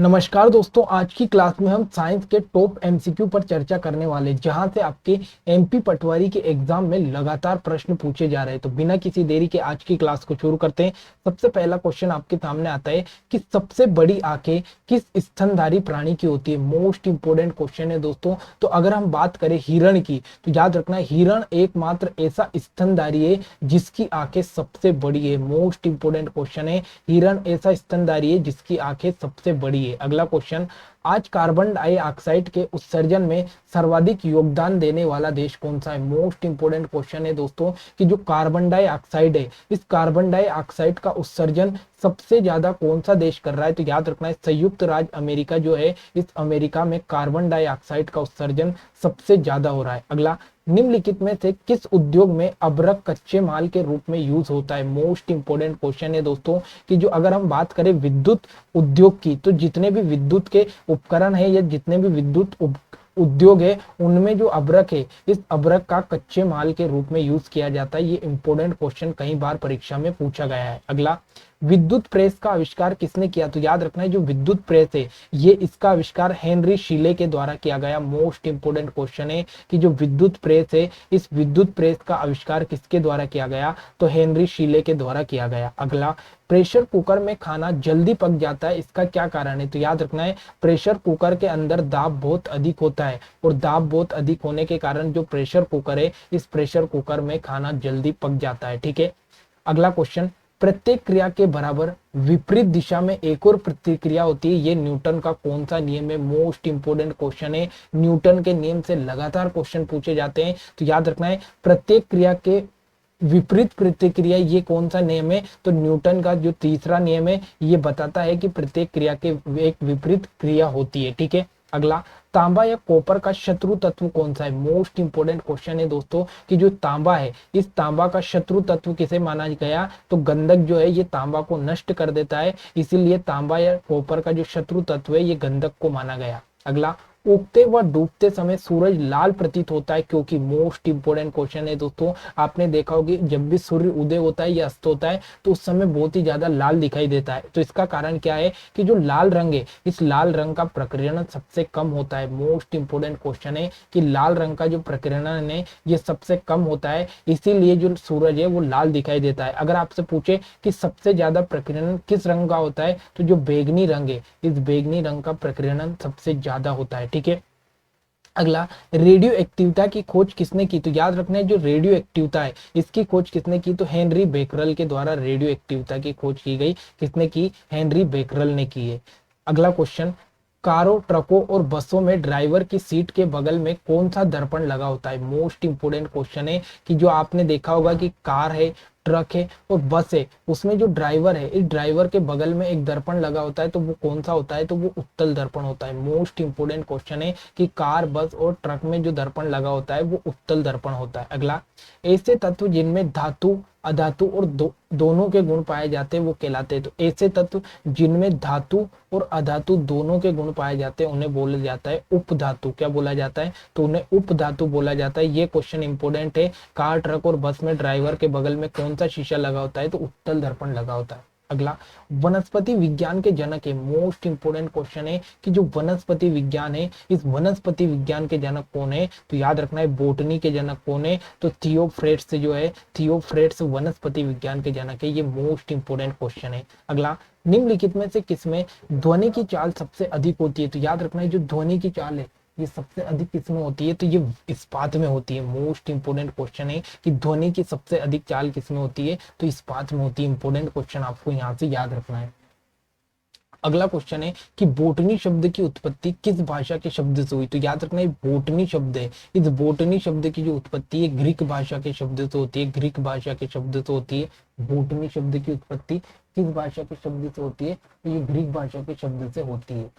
नमस्कार दोस्तों, आज की क्लास में हम साइंस के टॉप एमसीक्यू पर चर्चा करने वाले, जहां से आपके एमपी पटवारी के एग्जाम में लगातार प्रश्न पूछे जा रहे हैं। तो बिना किसी देरी के आज की क्लास को शुरू करते हैं। सबसे पहला क्वेश्चन आपके सामने आता है कि सबसे बड़ी आंखें किस स्तनधारी प्राणी की होती है। मोस्ट इंपोर्टेंट क्वेश्चन है दोस्तों। तो अगर हम बात करें हिरण की, तो याद रखना हिरण एकमात्र ऐसा स्तनधारी है जिसकी आंखें सबसे बड़ी है। मोस्ट इंपोर्टेंट क्वेश्चन है, हिरण ऐसा स्तनधारी है जिसकी आंखें सबसे बड़ी है। अगला क्वेश्चन, आज कार्बन डाइऑक्साइड के उत्सर्जन में सर्वाधिक योगदान देने वाला देश कौन सा है। मोस्ट इंपोर्टेंट क्वेश्चन है दोस्तों कि जो कार्बन डाइऑक्साइड है, इस कार्बन डाइऑक्साइड का उत्सर्जन सबसे ज्यादा कौन सा देश कर रहा है। तो याद रखना है संयुक्त राज्य अमेरिका जो है, इस अमेरिका में कार्बन डाइऑक्साइड का उत्सर्जन सबसे ज्यादा हो रहा है। अगला, निम्नलिखित में से किस उद्योग में अभ्रक कच्चे माल के रूप में यूज होता है। मोस्ट इंपोर्टेंट क्वेश्चन है दोस्तों कि जो अगर हम बात करें विद्युत उद्योग की, तो जितने भी विद्युत के उपकरण है या जितने भी विद्युत उद्योग है, उनमें जो अभ्रक है, इस अभ्रक का कच्चे माल के रूप में यूज किया जाता है। ये इंपोर्टेंट क्वेश्चन कई बार परीक्षा में पूछा गया है। अगला, विद्युत प्रेस का आविष्कार किसने किया। तो याद रखना है जो विद्युत प्रेस है, ये इसका आविष्कार हेनरी शीले के द्वारा किया गया। मोस्ट इंपोर्टेंट क्वेश्चन है कि जो विद्युत प्रेस है, इस विद्युत प्रेस का आविष्कार किसके द्वारा किया गया। तो हेनरी शीले के द्वारा किया गया। अगला, प्रेशर कुकर में खाना जल्दी पक जाता है, इसका क्या कारण है। तो याद रखना है प्रेशर कुकर के अंदर दाब बहुत अधिक होता है, और दाब बहुत अधिक होने के कारण जो प्रेशर कुकर है, इस प्रेशर कुकर में खाना जल्दी पक जाता है। ठीक है। अगला क्वेश्चन, प्रत्येक क्रिया के बराबर विपरीत दिशा में एक और प्रतिक्रिया होती है, ये न्यूटन का कौन सा नियम है। मोस्ट इंपोर्टेंट क्वेश्चन है, न्यूटन के नियम से लगातार क्वेश्चन पूछे जाते हैं। तो याद रखना है प्रत्येक क्रिया के विपरीत प्रतिक्रिया, ये कौन सा नियम है। तो न्यूटन का जो तीसरा नियम है, ये बताता है कि प्रत्येक क्रिया के एक विपरीत क्रिया होती है। ठीक है। अगला, तांबा या कॉपर का शत्रु तत्व कौन सा है। मोस्ट इंपोर्टेंट क्वेश्चन है दोस्तों कि जो तांबा है, इस तांबा का शत्रु तत्व किसे माना गया। तो गंधक जो है, ये तांबा को नष्ट कर देता है, इसीलिए तांबा या कॉपर का जो शत्रु तत्व है, ये गंधक को माना गया। अगला, उगते व डूबते समय सूरज लाल प्रतीत होता है क्योंकि। मोस्ट इंपोर्टेंट क्वेश्चन है दोस्तों। आपने देखा होगा जब भी सूर्य उदय होता है या अस्त होता है, तो उस समय बहुत ही ज्यादा लाल दिखाई देता है। तो इसका कारण क्या है कि जो लाल रंग है, इस लाल रंग का प्रकीर्णन सबसे कम होता है। मोस्ट इंपोर्टेंट क्वेश्चन है कि लाल रंग का जो प्रकीर्णन है, ये सबसे कम होता है, इसीलिए जो सूरज है वो लाल दिखाई देता है। अगर आपसे पूछे कि सबसे ज्यादा प्रकीर्णन किस रंग का होता है, तो जो बैगनी रंग है, इस बैगनी रंग का प्रकीर्णन सबसे ज्यादा होता है। ठीक है। अगला, रेडियो एक्टिविटा की खोज किसने की। तो याद रखना है जो रेडियो एक्टिविटा है, इसकी खोज किसने की। तो हेनरी बेकरल के द्वारा रेडियो एक्टिविटा की खोज की गई। किसने की। हेनरी बेकरल ने की है। अगला क्वेश्चन, कारों, ट्रकों और बसों में ड्राइवर की सीट के बगल में कौन सा दर्पण लगा होता है। मोस्ट इंपोर्टेंट क्वेश्चन है कि जो आपने देखा होगा कि कार है, ट्रक है और बस है, उसमें जो ड्राइवर है, इस ड्राइवर के बगल में एक दर्पण लगा होता है, तो वो कौन सा होता है। तो वो उत्तल दर्पण होता है। मोस्ट इंपोर्टेंट क्वेश्चन है कि कार, बस और ट्रक में जो दर्पण लगा होता है, वो उत्तल दर्पण होता है। अगला, ऐसे तत्व जिनमें धातु, अधातु और दोनों के गुण पाए जाते हैं, वो कहलाते हैं। तो ऐसे तत्व जिनमें धातु और अधातु दोनों के गुण पाए जाते हैं, उन्हें बोला जाता है उपधातु। क्या बोला जाता है। तो उन्हें उपधातु बोला जाता है। ये क्वेश्चन इंपोर्टेंट है। कार, ट्रक और बस में ड्राइवर के बगल में कौन सा शीशा लगा होता है। तो उत्तल दर्पण लगा होता है। अगला, वनस्पति विज्ञान के जनक है। मोस्ट इंपोर्टेंट क्वेश्चन है कि जो वनस्पति विज्ञान है, इस वनस्पति विज्ञान के जनक कौन है। तो याद रखना है बोटनी के जनक कौन है। तो थियोफ्रेट्स जो है, थियोफ्रेट्स वनस्पति विज्ञान के जनक है। ये मोस्ट इंपोर्टेंट क्वेश्चन है। अगला, निम्नलिखित में से किसमें ध्वनि की चाल सबसे अधिक होती है। तो याद रखना है जो ध्वनि की चाल है, ये सबसे अधिक किसमें होती है। तो ये इस्पात में होती है। मोस्ट इंपोर्टेंट क्वेश्चन है कि ध्वनि की सबसे अधिक चाल किसमें होती है। तो इस्पात में होती है। इंपोर्टेंट क्वेश्चन आपको यहाँ से याद रखना है। अगला क्वेश्चन है कि बोटनी शब्द की उत्पत्ति किस भाषा के शब्द से हुई। तो याद रखना है बोटनी शब्द है, इस बोटनी शब्द की जो उत्पत्ति है ग्रीक भाषा के शब्द से होती है। ग्रीक भाषा के शब्द से होती है। बोटनी शब्द की उत्पत्ति किस भाषा के शब्द से होती है। तो ये ग्रीक भाषा के शब्द से होती है।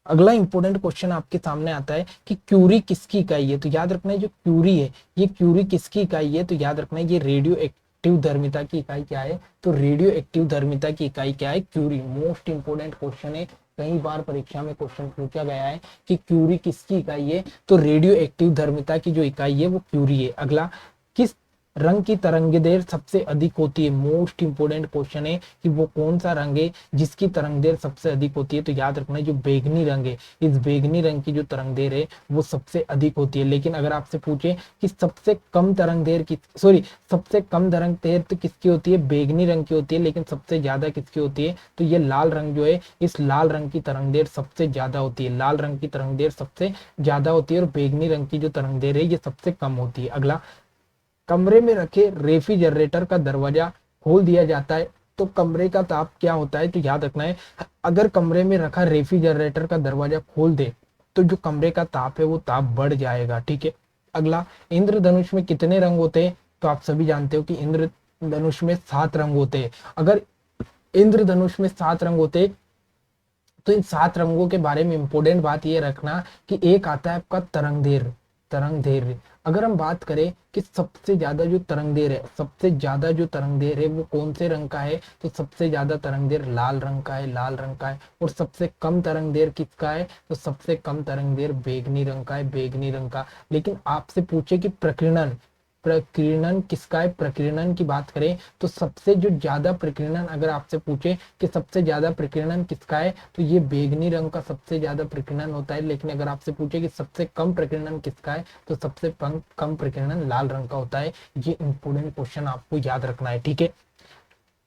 अगला इंपॉर्टेंट क्वेश्चन आपके सामने आता है कि क्यूरी किसकी इकाई है। तो याद रखना है जो क्यूरी है, ये क्यूरी किसकी इकाई है। तो याद रखना है ये रेडियो एक्टिव धर्मिता की इकाई क्या है। तो रेडियो एक्टिव धर्मिता की इकाई क्या है। क्यूरी। मोस्ट इंपोर्टेंट क्वेश्चन है, कई बार परीक्षा में क्वेश्चन पूछा गया है कि क्यूरी किसकी इकाई है। तो रेडियो एक्टिव धर्मिता की जो इकाई है वो क्यूरी है। अगला, किस रंग की तरंगदैर्घ्य सबसे अधिक होती है? मोस्ट इंपोर्टेंट क्वेश्चन है कि वो कौन सा रंग है जिसकी तरंगदैर्घ्य सबसे अधिक होती है? तो याद रखना है जो बैगनी रंग है, इस बैगनी रंग की जो तरंगदैर्घ्य है वो सबसे अधिक होती है। लेकिन अगर आपसे पूछे कि सबसे कम तरंगदैर्घ्य की, सॉरी, सबसे कम तरंगदैर्घ्य तो किसकी होती है? बैगनी रंग की होती है। लेकिन सबसे ज्यादा किसकी होती है? तो ये लाल रंग जो है, इस लाल रंग की तरंगदैर्घ्य सबसे ज्यादा होती है। लाल रंग की तरंगदैर्घ्य सबसे ज्यादा होती है और बैगनी रंग की जो तरंगदैर्घ्य है ये सबसे कम होती है। अगला, कमरे में रखे रेफ्रिजरेटर का दरवाजा खोल दिया जाता है तो कमरे का ताप क्या होता है? तो याद रखना है, अगर कमरे में रखा रेफ्रिजरेटर का दरवाजा खोल दे तो जो कमरे का ताप है वो ताप बढ़ जाएगा। ठीक है। अगला, इंद्रधनुष में कितने रंग होते हैं? तो आप सभी जानते हो कि इंद्रधनुष में 7 रंग होते हैं। अगर इंद्रधनुष में 7 रंग होते तो इन 7 रंगों के बारे में इंपॉर्टेंट बात ये रखना कि एक आता है आपका तरंगदैर्घ्य। तरंगदैर्घ्य, अगर हम बात करें कि सबसे ज्यादा जो तरंगदैर्घ्य है, सबसे ज्यादा जो तरंगदैर्घ्य है वो कौन से रंग का है? तो सबसे ज्यादा तरंगदैर्घ्य लाल रंग का है, लाल रंग का है। और सबसे कम तरंगदैर्घ्य किसका है? तो सबसे कम तरंगदैर्घ्य बैगनी रंग का है, बैगनी रंग का। लेकिन आपसे पूछे कि प्रकीर्णन, प्रकीर्णन किसका है? प्रकीर्णन की बात करें तो सबसे जो ज्यादा प्रकीर्णन, अगर आपसे पूछे कि सबसे ज्यादा प्रकीर्णन किसका है तो ये बैगनी रंग का सबसे ज्यादा प्रकीर्णन होता है। लेकिन अगर आपसे पूछे कि सबसे कम प्रकीर्णन किसका है तो सबसे कम प्रकीर्णन लाल रंग का होता है। ये इंपोर्टेंट क्वेश्चन आपको याद रखना है। ठीक है।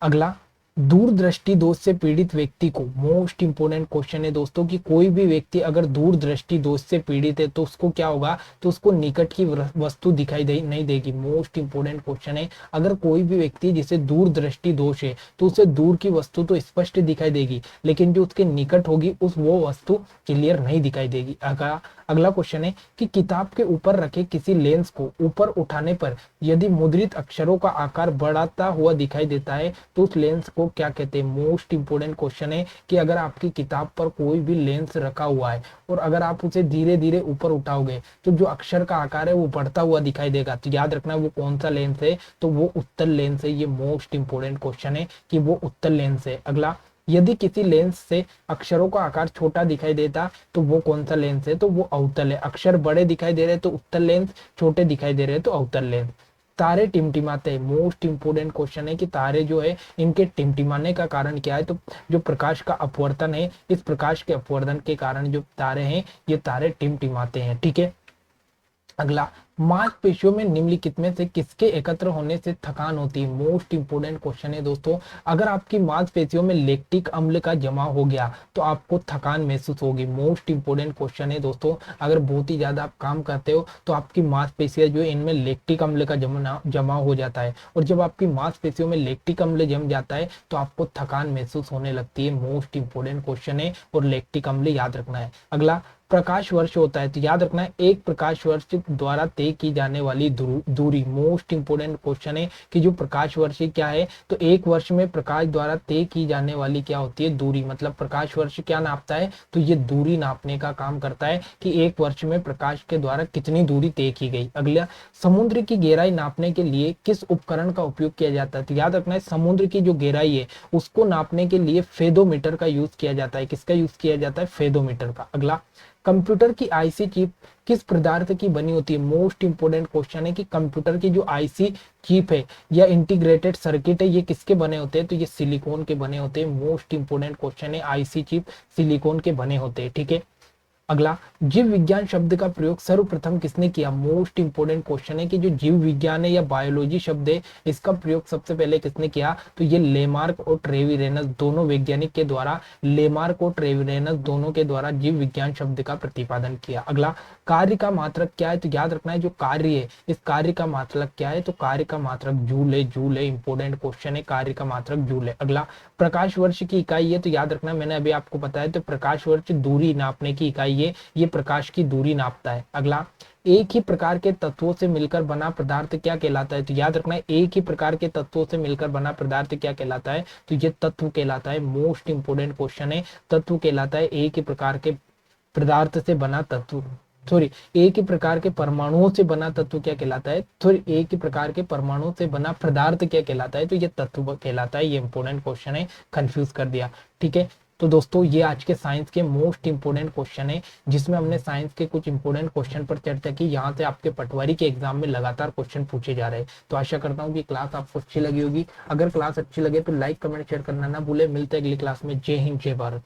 अगला, दूरदृष्टि दोष से पीड़ित व्यक्ति को, मोस्ट इंपोर्टेंट क्वेश्चन है दोस्तों, कि कोई भी व्यक्ति अगर दूरदृष्टि दोष से पीड़ित है तो उसको क्या होगा? तो उसको निकट की वस्तु दिखाई नहीं देगी। मोस्ट इंपोर्टेंट क्वेश्चन है, अगर कोई भी व्यक्ति जिसे दूरदृष्टि दोष है तो उसे दूर की वस्तु तो स्पष्ट दिखाई देगी लेकिन जो उसके निकट होगी उस वो वस्तु क्लियर नहीं दिखाई देगी। अगला क्वेश्चन है कि किताब के ऊपर रखे किसी लेंस को ऊपर उठाने पर यदि मुद्रित अक्षरों का आकार बढ़ाता हुआ दिखाई देता है तो उस लेंस को क्या कहते हैं? मोस्ट इंपोर्टेंट क्वेश्चन है कि अगर आपकी किताब पर कोई भी लेंस रखा हुआ है और अगर आप उसे धीरे धीरे ऊपर उठाओगे तो जो अक्षर का आकार है वो बढ़ता हुआ दिखाई देगा। तो याद रखना वो कौन सा लेंस है? तो वो उत्तल लेंस है। ये मोस्ट इंपोर्टेंट क्वेश्चन है कि वो उत्तल लेंस है। अगला, यदि किसी लेंस से अक्षरों का आकार छोटा दिखाई देता तो वो कौन सा लेंस है? तो वो अवतल है। अक्षर बड़े दिखाई दे रहे तो उत्तल लेंस, छोटे दिखाई दे रहे तो अवतल लेंस। तारे टिमटिमाते हैं, मोस्ट इंपोर्टेंट क्वेश्चन है कि तारे जो है इनके टिमटिमाने का कारण क्या है? तो जो प्रकाश का अपवर्तन है, इस प्रकाश के अपवर्तन के कारण जो तारे हैं ये तारे टिमटिमाते हैं। ठीक है। अगला, मांसपेशियों में निम्नलिखित में से किसके एकत्र होने से थकान होती है? मोस्ट इंपोर्टेंट क्वेश्चन है दोस्तों, अगर आपकी मांसपेशियों में लैक्टिक अम्ल का जमा हो गया तो आपको थकान महसूस होगी। मोस्ट इंपोर्टेंट क्वेश्चन है दोस्तों, अगर बहुत ही ज्यादा आप काम करते हो तो आपकी मांसपेशियां जो है इनमें लैक्टिक अम्ल का जमा हो जाता है और जब आपकी मांसपेशियों में लैक्टिक अम्ल जम जाता है तो आपको थकान महसूस होने लगती है। मोस्ट इंपोर्टेंट क्वेश्चन है और लैक्टिक अम्ल याद रखना है। अगला, प्रकाश वर्ष होता है तो याद रखना है एक प्रकाश वर्ष द्वारा तय की जाने वाली दूरी। मोस्ट इंपोर्टेंट क्वेश्चन है कि जो प्रकाश वर्ष क्या है? तो एक वर्ष में प्रकाश द्वारा तय की जाने वाली क्या होती है? दूरी। मतलब प्रकाश वर्ष क्या नापता है? तो ये दूरी नापने का काम करता है कि एक वर्ष में प्रकाश के द्वारा कितनी दूरी तय की गई। अगला, समुद्र की गहराई नापने के लिए किस उपकरण का उपयोग किया जाता है? तो याद रखना है समुद्र की जो गहराई है उसको नापने के लिए फेदोमीटर का यूज किया जाता है। किसका यूज किया जाता है? फेदोमीटर का। अगला, कंप्यूटर की आईसी चिप किस पदार्थ की बनी होती है? मोस्ट इंपोर्टेंट क्वेश्चन है कि कंप्यूटर की जो आईसी चिप है या इंटीग्रेटेड सर्किट है ये किसके बने होते हैं? तो ये सिलिकॉन के बने होते हैं। मोस्ट इंपोर्टेंट क्वेश्चन है, आईसी चिप सिलिकॉन के बने होते हैं। ठीक है। अगला, जीव विज्ञान शब्द का प्रयोग सर्वप्रथम किसने किया? मोस्ट इंपोर्टेंट क्वेश्चन है कि जो जीव विज्ञान है या बायोलॉजी शब्द है इसका प्रयोग सबसे पहले किसने किया? तो ये लेमार्क और ट्रेविरेनस दोनों वैज्ञानिक के द्वारा, लेमार्क और ट्रेविरेनस दोनों के द्वारा जीव विज्ञान शब्द का प्रतिपादन किया। अगला, कार्य का मात्रक क्या है? तो याद रखना है जो कार्य है इस कार्य का मात्रक क्या है? तो कार्य का मात्रक जूल है। जूल है, इंपोर्टेंट क्वेश्चन है, कार्य का मात्रक जूल है। अगला, प्रकाश वर्ष की इकाई है तो याद रखना मैंने अभी आपको बताया तो प्रकाश वर्ष दूरी नापने की इकाई है, ये प्रकाश की दूरी नापता है। अगला, एक ही प्रकार के तत्वों से मिलकर बना पदार्थ क्या कहलाता है? तो याद रखना है एक ही प्रकार के तत्वों से मिलकर बना पदार्थ क्या कहलाता है? तो ये तत्व कहलाता है। मोस्ट इंपोर्टेंट क्वेश्चन है, तत्व कहलाता है एक ही प्रकार के पदार्थ से बना तत्व, सॉरी एक ही प्रकार के परमाणुओं से बना तत्व क्या कहलाता है? तो एक ही प्रकार के परमाणुओं से बना पदार्थ क्या कहलाता है? तो ये तत्व कहलाता है। ये इंपोर्टेंट क्वेश्चन है, कंफ्यूज कर दिया। ठीक है। तो दोस्तों ये आज के साइंस के मोस्ट इंपोर्टेंट क्वेश्चन है, जिसमें हमने साइंस के कुछ इंपोर्टेंट क्वेश्चन पर चर्चा की। यहाँ से आपके पटवारी के एग्जाम में लगातार क्वेश्चन पूछे जा रहे हैं। तो आशा करता हूँ कि क्लास आपको अच्छी लगी होगी। अगर क्लास अच्छी लगे तो लाइक कमेंट शेयर करना ना भूले। मिलते हैं अगली क्लास में। जय हिंद जय भारत।